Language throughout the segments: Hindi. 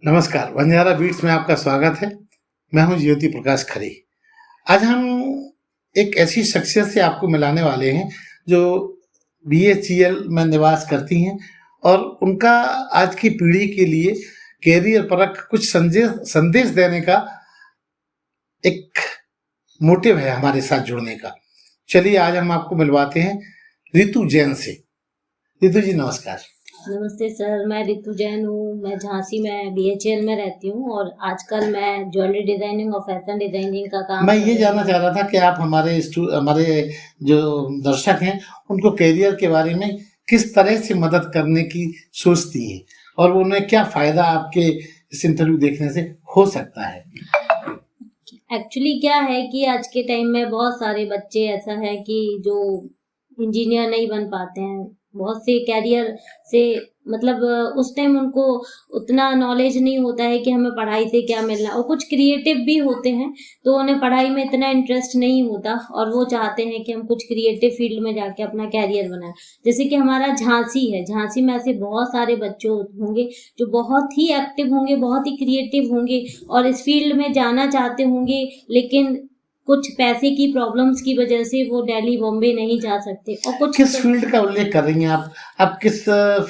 नमस्कार, बंजारा बीट्स में आपका स्वागत है। मैं हूं ज्योति प्रकाश खरे। आज हम एक ऐसी शख्सियत से आपको मिलाने वाले हैं जो बीएचईएल में निवास करती हैं और उनका आज की पीढ़ी के लिए कैरियर परक कुछ संदेश देने का एक मोटिव है हमारे साथ जुड़ने का। चलिए आज हम आपको मिलवाते हैं रितु जैन से। रितु जी नमस्कार। नमस्ते सर, मैं रितु जैन हूँ। मैं झांसी में बीएचईएल में रहती हूँ और आजकल मैं ज्वेलरी डिजाइनिंग और फैशन डिजाइनिंग का काम मैं ये जानना चाह रहा था कि आप हमारे जो दर्शक हैं उनको कैरियर के बारे में किस तरह से मदद करने की सोचती हैं और उन्हें क्या फायदा आपके इस इंटरव्यू देखने से हो सकता है। एक्चुअली क्या है कि आज के टाइम में बहुत सारे बच्चे ऐसा है कि जो इंजीनियर नहीं बन पाते हैं, बहुत से कैरियर से मतलब उस टाइम उनको उतना नॉलेज नहीं होता है कि हमें पढ़ाई से क्या मिलना, और कुछ क्रिएटिव भी होते हैं तो उन्हें पढ़ाई में इतना इंटरेस्ट नहीं होता और वो चाहते हैं कि हम कुछ क्रिएटिव फील्ड में जाके अपना कैरियर बनाएं। जैसे कि हमारा झांसी है, झांसी में ऐसे बहुत सारे बच्चे होंगे जो बहुत ही एक्टिव होंगे, बहुत ही क्रिएटिव होंगे और इस फील्ड में जाना चाहते होंगे, लेकिन कुछ पैसे की प्रॉब्लम्स की वजह से वो दिल्ली बॉम्बे नहीं जा सकते। और कुछ किस फील्ड का उल्लेख कर रही हैं आप किस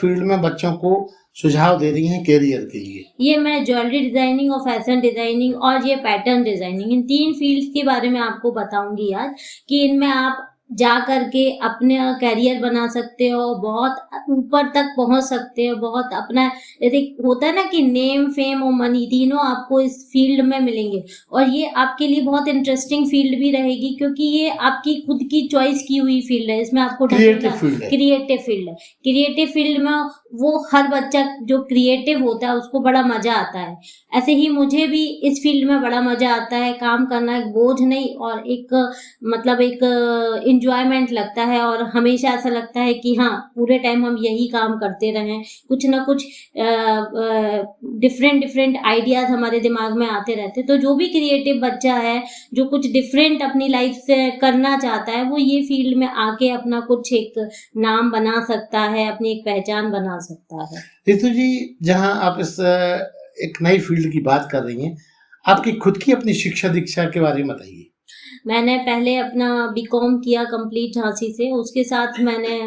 फील्ड में बच्चों को सुझाव दे रही हैं कैरियर के लिए? ये मैं ज्वेलरी डिजाइनिंग और फैशन डिजाइनिंग और ये पैटर्न डिजाइनिंग, इन 3 फील्ड्स के बारे में आपको बताऊंगी आज कि इनमें आप जा करके अपना कैरियर बना सकते हो, बहुत ऊपर तक पहुंच सकते हो। बहुत अपना जैसे होता है ना कि नेम, फेम और मनी तीनों आपको इस फील्ड में मिलेंगे और ये आपके लिए बहुत इंटरेस्टिंग फील्ड भी रहेगी क्योंकि ये आपकी खुद की चॉइस की हुई फील्ड है। इसमें आपको क्रिएटिव फील्ड है। क्रिएटिव फील्ड में वो हर बच्चा जो क्रिएटिव होता है उसको बड़ा मजा आता है। ऐसे ही मुझे भी इस फील्ड में बड़ा मजा आता है। काम करना एक बोझ नहीं और एक मतलब एक इंजॉयमेंट लगता है और हमेशा ऐसा लगता है कि हाँ पूरे टाइम हम यही काम करते रहें, कुछ ना कुछ डिफरेंट आइडियाज हमारे दिमाग में आते रहते। तो जो भी क्रिएटिव बच्चा है जो कुछ डिफरेंट अपनी लाइफ से करना चाहता है वो ये फील्ड में आके अपना कुछ एक नाम बना सकता है, अपनी एक पहचान बना सकता है। रितु जी, जहाँ आप इस एक नई फील्ड की बात कर रही हैं, आपकी खुद की अपनी शिक्षा दीक्षा के बारे में बताइए। मैंने पहले अपना बीकॉम किया कंप्लीट झांसी से, उसके साथ मैंने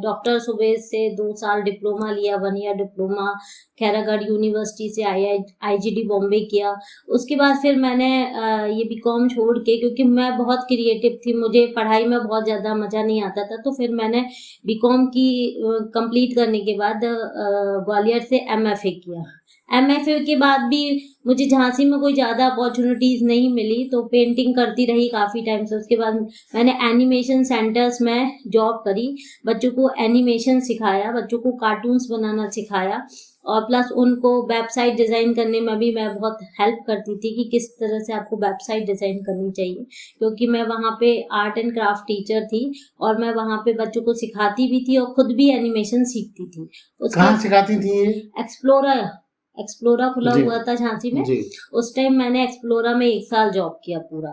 डॉक्टर सुबेश से 2 साल डिप्लोमा लिया, 1 ईयर डिप्लोमा खैरागढ़ यूनिवर्सिटी से आईजीडी बॉम्बे किया। उसके बाद फिर मैंने ये बीकॉम छोड़ के, क्योंकि मैं बहुत क्रिएटिव थी, मुझे पढ़ाई में बहुत ज़्यादा मज़ा नहीं आता था, तो फिर मैंने बीकॉम की कंप्लीट करने के बाद ग्वालियर से एमएफए किया। एमएफए के बाद भी मुझे झांसी में कोई ज़्यादा अपॉर्चुनिटीज़ नहीं मिली तो पेंटिंग करती रही काफ़ी टाइम से। उसके बाद मैंने एनिमेशन सेंटर्स में जॉब करी, बच्चों को एनिमेशन सिखाया, बच्चों को कार्टून्स बनाना सिखाया और प्लस उनको वेबसाइट डिज़ाइन करने में भी मैं बहुत हेल्प करती थी कि किस तरह से आपको वेबसाइट डिज़ाइन करनी चाहिए, क्योंकि मैं वहाँ पे आर्ट एंड क्राफ्ट टीचर थी और मैं वहाँ पे बच्चों को सिखाती भी थी और खुद भी एनिमेशन सीखती थी। कहाँ सिखाती थी ये? एक्सप्लोरा खुला हुआ था झांसी में, उस टाइम मैंने एक्सप्लोरा में 1 साल जॉब किया पूरा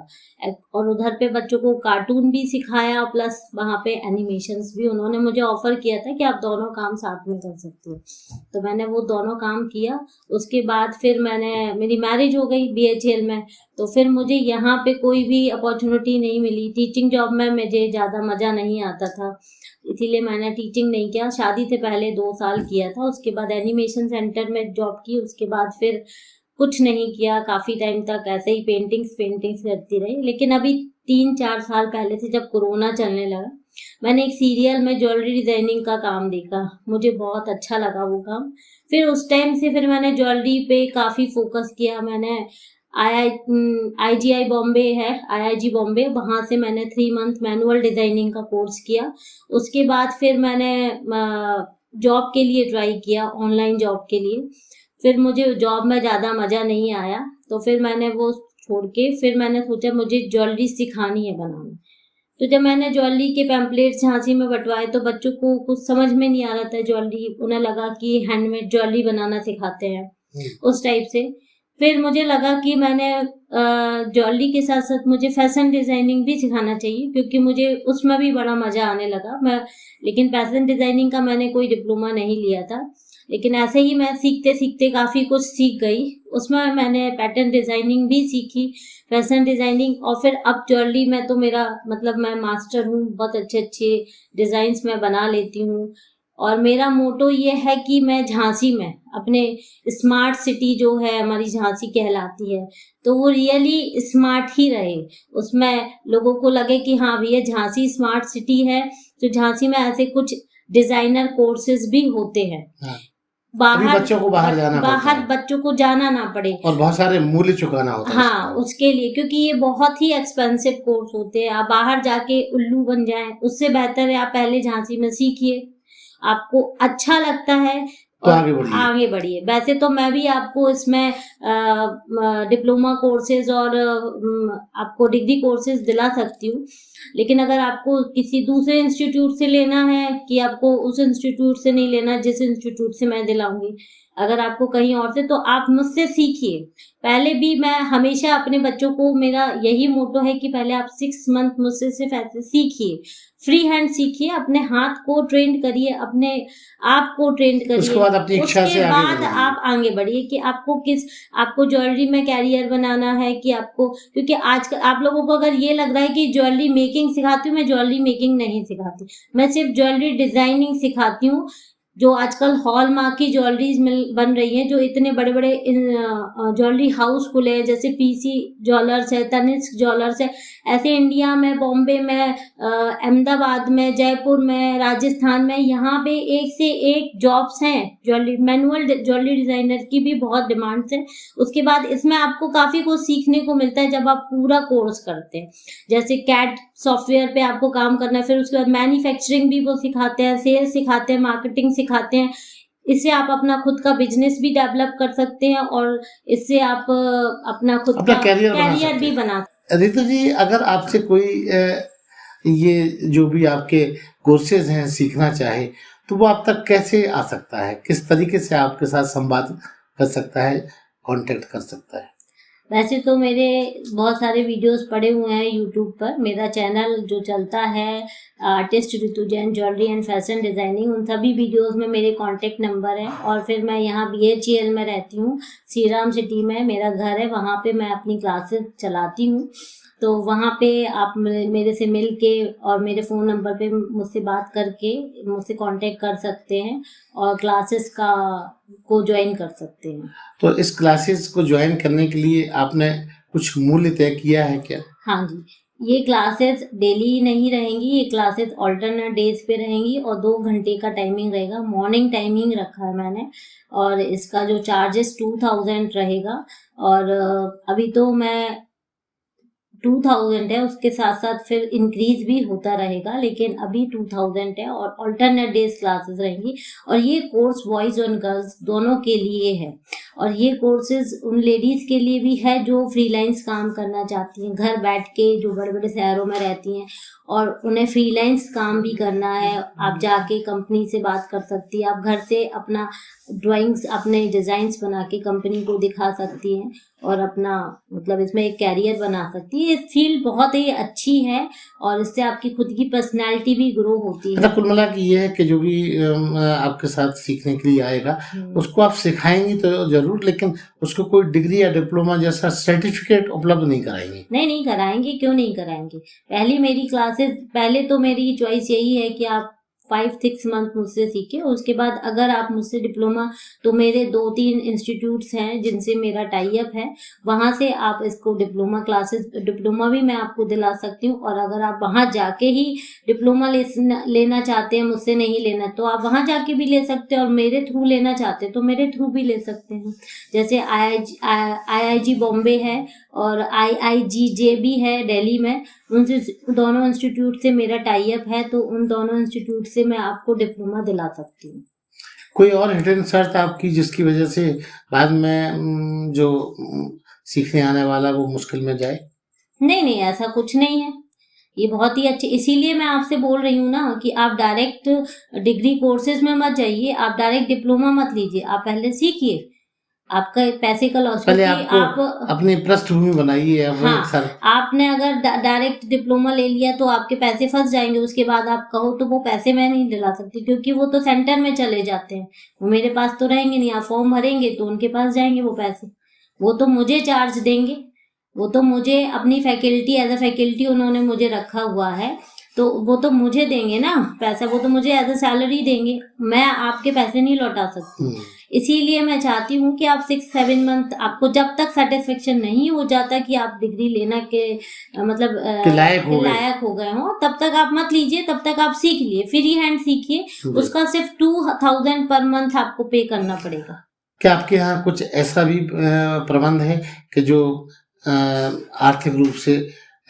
और उधर पे बच्चों को कार्टून भी सिखाया प्लस वहाँ पे एनिमेशंस भी। उन्होंने मुझे ऑफर किया था कि आप दोनों काम साथ में कर सकते हो, तो मैंने वो दोनों काम किया। उसके बाद फिर मेरी मैरिज हो गई बीएचईएल में, तो फिर मुझे यहाँ पे कोई भी अपॉर्चुनिटी नहीं मिली। टीचिंग जॉब में मुझे ज़्यादा मज़ा नहीं आता था, इसीलिए मैंने टीचिंग नहीं किया। शादी से पहले 2 साल किया था, उसके बाद एनिमेशन सेंटर में जॉब की, उसके बाद फिर कुछ नहीं किया। काफ़ी टाइम तक ऐसे ही पेंटिंग्स करती रही। लेकिन अभी 3-4 साल पहले से जब कोरोना चलने लगा, मैंने एक सीरियल में ज्वेलरी डिज़ाइनिंग का काम देखा, मुझे बहुत अच्छा लगा वो काम। फिर उस टाइम से फिर मैंने ज्वेलरी पे काफ़ी फोकस किया। मैंने आईजीआई बॉम्बे है, आईआईजी बॉम्बे, वहाँ से मैंने 3 मंथ मैनुअल डिज़ाइनिंग का कोर्स किया। उसके बाद फिर मैंने जॉब के लिए ट्राई किया, ऑनलाइन जॉब के लिए। फिर मुझे जॉब में ज़्यादा मज़ा नहीं आया, तो फिर मैंने वो छोड़ के फिर मैंने सोचा मुझे ज्वेलरी सिखानी है बनाना। तो जब मैंने ज्वेलरी के पैम्पलेट्स झांसी में बंटवाए तो बच्चों को कुछ समझ में नहीं आ रहा था ज्वेलरी, उन्हें लगा कि हैंडमेड ज्वेलरी बनाना सिखाते हैं उस टाइप से। फिर मुझे लगा कि मैंने ज्वेलरी के साथ साथ मुझे फैशन डिज़ाइनिंग भी सिखाना चाहिए, क्योंकि मुझे उसमें भी बड़ा मज़ा आने लगा। लेकिन फैशन डिज़ाइनिंग का मैंने कोई डिप्लोमा नहीं लिया था। लेकिन ऐसे ही मैं सीखते सीखते काफ़ी कुछ सीख गई। उसमें मैंने पैटर्न डिज़ाइनिंग भी सीखी, फैशन डिज़ाइनिंग, और फिर अब ज्वेलरी में तो मेरा मतलब मैं मास्टर हूँ, बहुत अच्छे डिज़ाइंस मैं बना लेती हूँ। और मेरा मोटो ये है कि मैं झांसी में अपने स्मार्ट सिटी जो है हमारी झांसी कहलाती है, तो वो रियली स्मार्ट ही रहे, उसमें लोगों को लगे कि हाँ भैया झांसी स्मार्ट सिटी है। तो झांसी में ऐसे कुछ डिजाइनर कोर्सेज भी होते हैं। हाँ। बाहर बच्चों को बाहर जाना पड़ता है बच्चों को जाना ना पड़े और बहुत सारे मूल्य चुकाना होता है। हाँ, उसके लिए, क्योंकि ये बहुत ही एक्सपेंसिव कोर्स होते हैं। आप बाहर जाके उल्लू बन जाएं, उससे बेहतर है आप पहले झांसी में सीखिए, आपको अच्छा लगता है तो और आगे बढ़िए। वैसे तो मैं भी आपको इसमें डिप्लोमा कोर्सेज और आपको डिग्री कोर्सेज दिला सकती हूँ, लेकिन अगर आपको किसी दूसरे इंस्टीट्यूट से लेना है, कि आपको उस इंस्टीट्यूट से नहीं लेना जिस इंस्टीट्यूट से मैं दिलाऊंगी, अगर आपको कहीं और से, तो आप मुझसे सीखिए। पहले भी मैं हमेशा अपने बच्चों को, मेरा यही मोटो है कि पहले आप 6 मंथ मुझसे सिर्फ ऐसे सीखिए, फ्री हैंड सीखिए, अपने हाथ को ट्रेंड करिए, अपने आप को ट्रेंड करिए, उसके बाद अपनी इच्छा से आप आगे बढ़िए कि आपको ज्वेलरी में कैरियर बनाना है, कि आपको, क्योंकि आजकल आप लोगों को अगर ये लग रहा है कि ज्वेलरी मेकिंग सिखाती हूँ, मैं ज्वेलरी मेकिंग नहीं सिखाती, मैं सिर्फ ज्वेलरी डिजाइनिंग सिखाती हूँ। जो आजकल हॉलमार्क की ज्वेलरीज बन रही हैं, जो इतने बड़े बड़े ज्वेलरी हाउस खुले हैं, जैसे पीसी ज्वेलर्स है, तनिष्क ज्वेलर्स है, ऐसे इंडिया में, बॉम्बे में, अहमदाबाद में, जयपुर में, राजस्थान में, यहाँ पे एक से एक जॉब्स हैं। ज्वेलरी मैनुअल ज्वेलरी डिजाइनर की भी बहुत डिमांड्स है। उसके बाद इसमें आपको काफी कुछ सीखने को मिलता है जब आप पूरा कोर्स करते हैं, जैसे कैड सॉफ्टवेयर पे आपको काम करना है, फिर उसके बाद मैन्युफैक्चरिंग भी वो सिखाते हैं, सेल्स सिखाते हैं, मार्केटिंग सिखाते हैं। इससे आप अपना खुद का बिजनेस भी डेवलप कर सकते हैं और इससे आप अपना खुद का कैरियर भी बना सकते हैं। रितु जी, अगर आपसे कोई ये जो भी आपके कोर्सेज हैं सीखना चाहे, तो वो आप तक कैसे आ सकता है, किस तरीके से आपके साथ संवाद कर सकता है, कांटेक्ट कर सकता है? वैसे तो मेरे बहुत सारे वीडियोस पड़े हुए हैं यूट्यूब पर। मेरा चैनल जो चलता है artist Ritu Jain jewellery and fashion designing, उन सभी वीडियोस में मेरे कांटेक्ट नंबर है। और फिर मैं यहाँ BHEL में रहती हूँ, श्री राम सिटी में मेरा घर है, वहाँ पे मैं अपनी क्लासेस चलाती हूँ। तो वहाँ पे आप मेरे से मिल के और मेरे फ़ोन नंबर पे मुझसे बात करके मुझसे कांटेक्ट कर सकते हैं और क्लासेस को ज्वाइन कर सकते हैं। तो इस क्लासेस को ज्वाइन करने के लिए आपने कुछ मूल्य तय किया है क्या? हाँ जी, ये क्लासेस डेली नहीं रहेंगी, ये क्लासेस अल्टरनेट डेज पे रहेंगी और 2 घंटे का टाइमिंग रहेगा। मॉर्निंग टाइमिंग रखा है मैंने, और इसका जो चार्जेस 2000 रहेगा। और अभी तो मैं 2000 है, उसके साथ साथ फिर इंक्रीज भी होता रहेगा, लेकिन अभी 2000 है और अल्टरनेट डेज क्लासेस रहेंगी। और ये कोर्स बॉयज और गर्ल्स दोनों के लिए है, और ये कोर्सेज उन लेडीज के लिए भी है जो फ्रीलांस काम करना चाहती हैं, घर बैठ के, जो बड़े बड़े शहरों में रहती हैं और उन्हें फ्रीलांस काम भी करना है। आप जाके कंपनी से बात कर सकती है, आप घर से अपना ड्राइंग्स, अपने डिजाइन्स बना के कंपनी को दिखा सकती हैं और अपना मतलब इसमें एक कैरियर बना सकती है। ये फील्ड बहुत ही अच्छी है और इससे आपकी खुद की पर्सनैलिटी भी ग्रो होती है। कुल मिला के ये है कि जो भी आपके साथ सीखने के लिए आएगा उसको आप सिखाएंगी तो जरूर, लेकिन उसको कोई डिग्री या डिप्लोमा जैसा सर्टिफिकेट उपलब्ध नहीं कराएंगे? नहीं कराएंगे, क्यों नहीं कराएंगे। पहले तो मेरी चॉइस यही है कि आप 5-6 मंथ मुझसे सीखे, उसके बाद अगर आप मुझसे डिप्लोमा, तो मेरे 2-3 इंस्टीट्यूट्स हैं जिनसे मेरा टाई अप है, वहाँ से आप इसको डिप्लोमा भी मैं आपको दिला सकती हूँ। और अगर आप वहाँ जाके ही डिप्लोमा लेना चाहते हैं, मुझसे नहीं लेना, तो आप वहाँ जाके भी ले सकते हैं, और मेरे थ्रू लेना चाहते हैं तो मेरे थ्रू भी ले सकते हैं। जैसे IIG बॉम्बे है और IIGJ भी है दिल्ली में, उनसे दोनों इंस्टीट्यूट से मेरा टाई अप है, तो उन दोनों इंस्टीट्यूट से मैं आपको डिप्लोमा दिला सकती हूँ। कोई और हिडन शर्त आपकी जिसकी वजह से बाद में जो सीखने आने वाला वो मुश्किल में जाए? नहीं, ऐसा कुछ नहीं है। ये बहुत ही अच्छे, इसीलिए मैं आपसे बोल रही हूँ ना कि आप डायरेक्ट डिग्री कोर्सेज में मत जाइए, आप डायरेक्ट डिप्लोमा मत लीजिए, आप पहले सीखिए। आपका पैसे का लॉस, पहले क्योंकि आपको आप अपनी पृष्ठभूमि बनाइए। अब हाँ, सर आपने अगर डायरेक्ट डिप्लोमा ले लिया तो आपके पैसे फंस जाएंगे। उसके बाद आप कहो तो वो पैसे मैं नहीं दिला सकती, क्योंकि वो तो सेंटर में चले जाते हैं, वो मेरे पास तो रहेंगे नहीं। आप फॉर्म भरेंगे तो उनके पास जाएंगे वो पैसे, वो तो मुझे चार्ज देंगे, वो तो मुझे अपनी फैकल्टी एज अ फैकल्टी उन्होंने मुझे रखा हुआ है, तो वो तो मुझे देंगे ना पैसा, वो तो मुझे एज अ सैलरी देंगे, मैं आपके पैसे नहीं लौटा सकती। इसीलिए मैं चाहती हूँ कि आप 6-7 मंथ, आपको जब तक सेटिस्फेक्शन नहीं हो जाता कि आप डिग्री लेना के मतलब के लायक हो गए हो, तब तक आप मत लीजिए, तब तक आप सीख लिए, फ्री हैंड सीखिए, उसका सिर्फ 2000 पर मंथ आपको पे करना पड़ेगा। क्या आपके यहाँ कुछ ऐसा भी प्रबंध है कि जो आर्थिक रूप से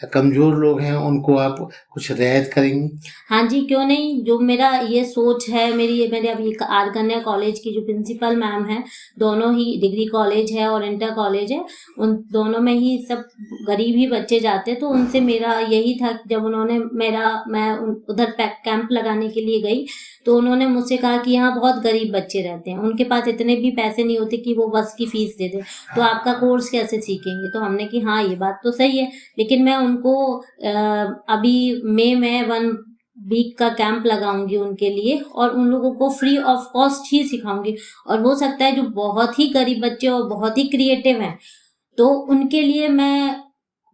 कमजोर लोग हैं उनको आप कुछ रियायत करेंगी? हाँ जी, क्यों नहीं। जो मेरा ये सोच है, मेरे अभी आर कन्या कॉलेज की जो प्रिंसिपल मैम है, दोनों ही डिग्री कॉलेज है और इंटर कॉलेज है, उन दोनों में ही सब गरीब ही बच्चे जाते, तो उनसे मेरा यही था, जब उन्होंने मैं उधर कैंप लगाने के लिए गई तो उन्होंने मुझसे कहा कि यहाँ बहुत गरीब बच्चे रहते हैं, उनके पास इतने भी पैसे नहीं होते कि वो बस की फीस दे दे, तो आपका कोर्स कैसे सीखेंगे। तो हमने कि हाँ ये बात तो सही है, लेकिन मैं उनको अभी मई में 1 वीक का कैंप लगाऊंगी उनके लिए, और उन लोगों को फ्री ऑफ कॉस्ट ही सिखाऊंगी। और हो सकता है जो बहुत ही गरीब बच्चे और बहुत ही क्रिएटिव हैं, तो उनके लिए मैं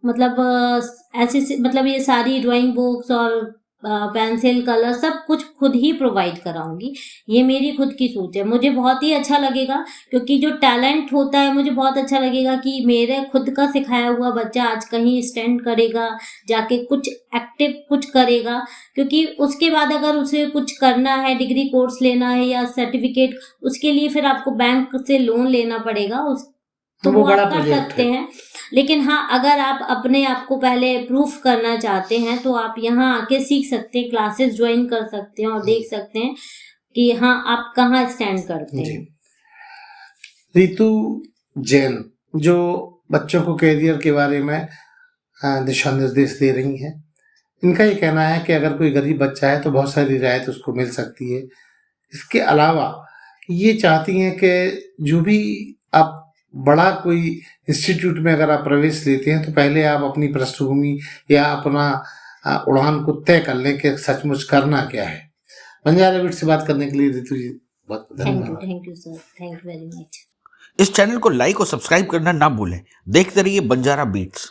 मतलब ऐसे मतलब ये सारी ड्राइंग बुक्स और पेंसिल कलर सब कुछ खुद ही प्रोवाइड कराऊंगी। ये मेरी खुद की सोच है, मुझे बहुत ही अच्छा लगेगा, क्योंकि जो टैलेंट होता है मुझे बहुत अच्छा लगेगा कि मेरे खुद का सिखाया हुआ बच्चा आज कहीं स्टैंड करेगा, जाके कुछ एक्टिव कुछ करेगा, क्योंकि उसके बाद अगर उसे कुछ करना है, डिग्री कोर्स लेना है या सर्टिफिकेट, उसके लिए फिर आपको बैंक से लोन लेना पड़ेगा, तो वो आप कर सकते हैं। लेकिन हाँ, अगर आप अपने आप को पहले प्रूफ करना चाहते हैं तो आप यहाँ आके सीख सकते हैं, क्लासेस ज्वाइन कर सकते हैं और देख सकते हैं कि हाँ आप कहाँ स्टैंड करते हैं। रितु जैन जो बच्चों को कैरियर के बारे में दिशा निर्देश दे रही हैं, इनका ये कहना है कि अगर कोई गरीब बच्चा है तो बहुत सारी रियायत उसको मिल सकती है। इसके अलावा ये चाहती हैं कि जो भी आप बड़ा कोई इंस्टीट्यूट में अगर आप प्रवेश लेते हैं तो पहले आप अपनी पृष्ठभूमि या अपना उड़ान को तय कर लें कि सचमुच करना क्या है। बंजारा बीट से बात करने के लिए रितु जी बहुत धन्यवाद। Thank you sir, thank you very much. इस चैनल को लाइक और सब्सक्राइब करना ना भूलें। देखते रहिए बंजारा बीट्स।